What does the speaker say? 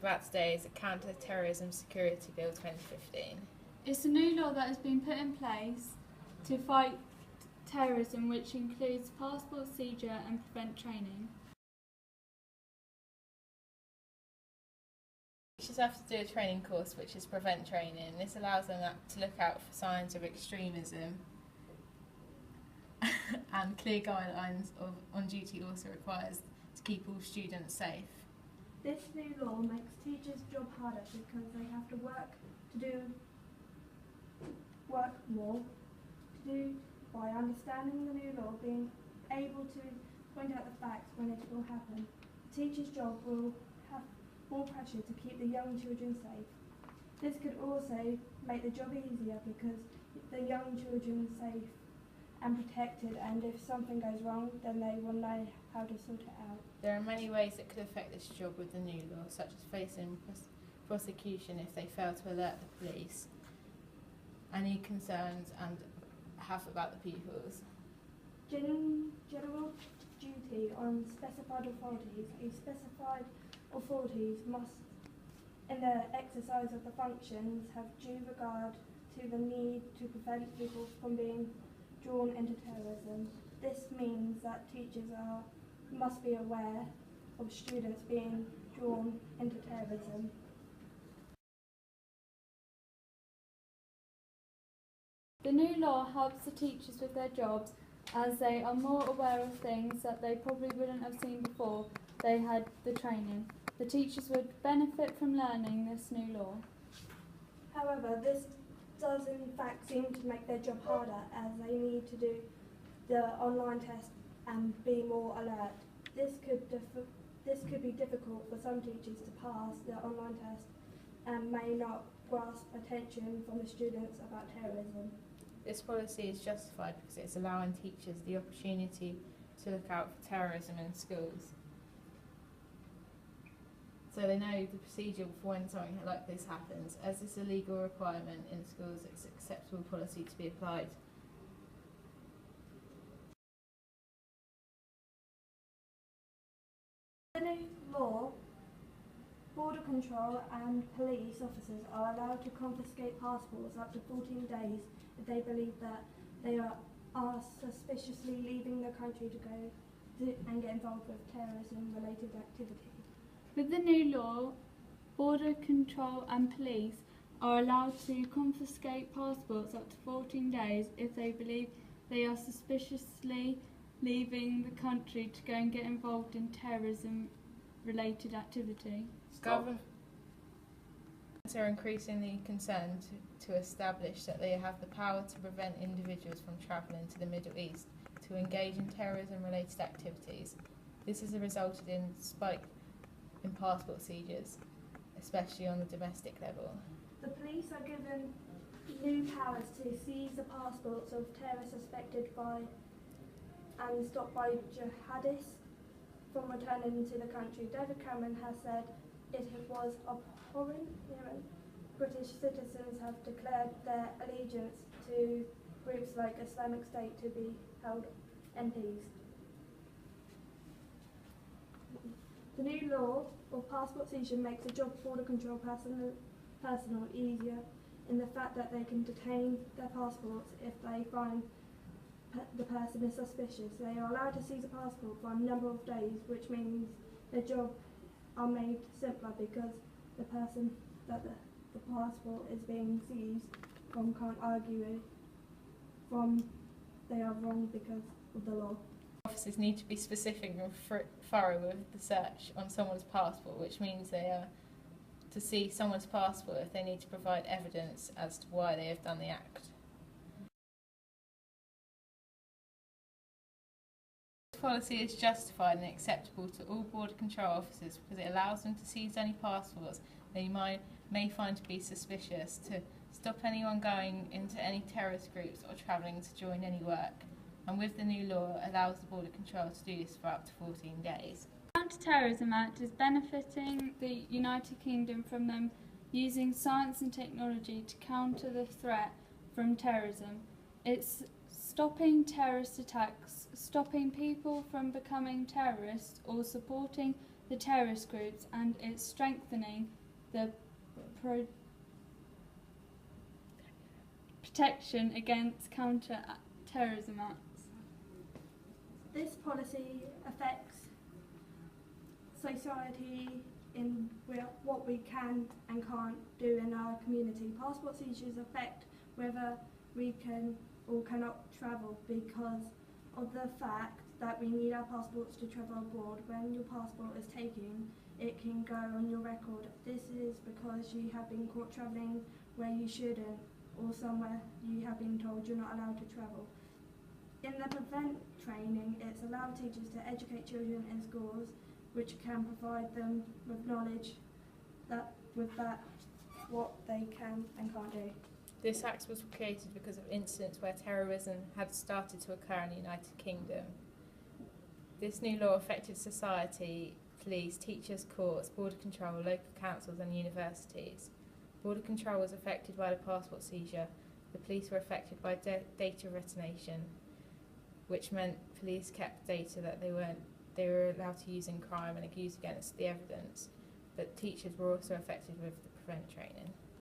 about today is the Counter-Terrorism Security Bill 2015. It's a new law that has been put in place to fight terrorism, which includes passport seizure and prevent training. Teachers have to do a training course which is prevent training. This allows them to look out for signs of extremism and clear guidelines of on duty also requires to keep all students safe. This new law makes teachers' job harder because they have to work more by understanding the new law, being able to point out the facts when it will happen. The teacher's job will have more pressure to keep the young children safe. This could also make the job easier because the young children are safe and protected, and if something goes wrong then they will know how to sort it out. There are many ways that could affect this job with the new law, such as facing prosecution if they fail to alert the police, any concerns and have about the pupils. General duty on specified authorities. A specified authorities must, in the exercise of the functions, have due regard to the need to prevent people from being drawn into terrorism. This means that teachers must be aware of students being drawn into terrorism. The new law helps the teachers with their jobs as they are more aware of things that they probably wouldn't have seen before they had the training. The teachers would benefit from learning this new law. However, this does in fact seem to make their job harder as they need to do the online test and be more alert. This could be difficult for some teachers to pass the online test and may not grasp attention from the students about terrorism. This policy is justified because it's allowing teachers the opportunity to look out for terrorism in schools. So they know the procedure for when something like this happens. As this is a legal requirement in schools, it's acceptable policy to be applied. The new law, border control and police officers are allowed to confiscate passports up to 14 days if they believe that they are suspiciously leaving the country to go and get involved with terrorism-related activity. With the new law, border control and police are allowed to confiscate passports up to 14 days if they believe they are suspiciously leaving the country to go and get involved in terrorism-related activity. Governments are increasingly concerned to establish that they have the power to prevent individuals from travelling to the Middle East to engage in terrorism-related activities. This has resulted in a spike in passport seizures, especially on the domestic level. The police are given new powers to seize the passports of terrorists suspected by and stopped by jihadists from returning to the country. David Cameron has said it was abhorrent. British citizens have declared their allegiance to groups like Islamic State to be held MPs. The new law of passport seizure makes the job of border control personnel easier in the fact that they can detain their passports if they find the person is suspicious. They are allowed to seize a passport for a number of days, which means their job are made simpler because the person that the passport is being seized from can't argue from they are wrong because of the law. Officers need to be specific and thorough with the search on someone's passport, which means they are to see someone's passport if they need to provide evidence as to why they have done the act. This policy is justified and acceptable to all border control officers because it allows them to seize any passports they may find to be suspicious, to stop anyone going into any terrorist groups or travelling to join any work. And with the new law, it allows the border control to do this for up to 14 days. The Counter-Terrorism Act is benefiting the United Kingdom from them using science and technology to counter the threat from terrorism. It's stopping terrorist attacks, stopping people from becoming terrorists or supporting the terrorist groups, and it's strengthening the protection against counter-terrorism acts. This policy affects society in what we can and can't do in our community. Passport seizures affect whether we can or cannot travel because of the fact that we need our passports to travel abroad. When your passport is taken, it can go on your record. This is because you have been caught travelling where you shouldn't, or somewhere you have been told you're not allowed to travel. In the prevent training, it's allowed teachers to educate children in schools, which can provide them with knowledge what they can and can't do. This Act was created because of incidents where terrorism had started to occur in the United Kingdom. This new law affected society, police, teachers, courts, border control, local councils and universities. Border control was affected by the passport seizure. The police were affected by data retention, which meant police kept data that they were allowed to use in crime and use against the evidence. But teachers were also affected with the prevent training.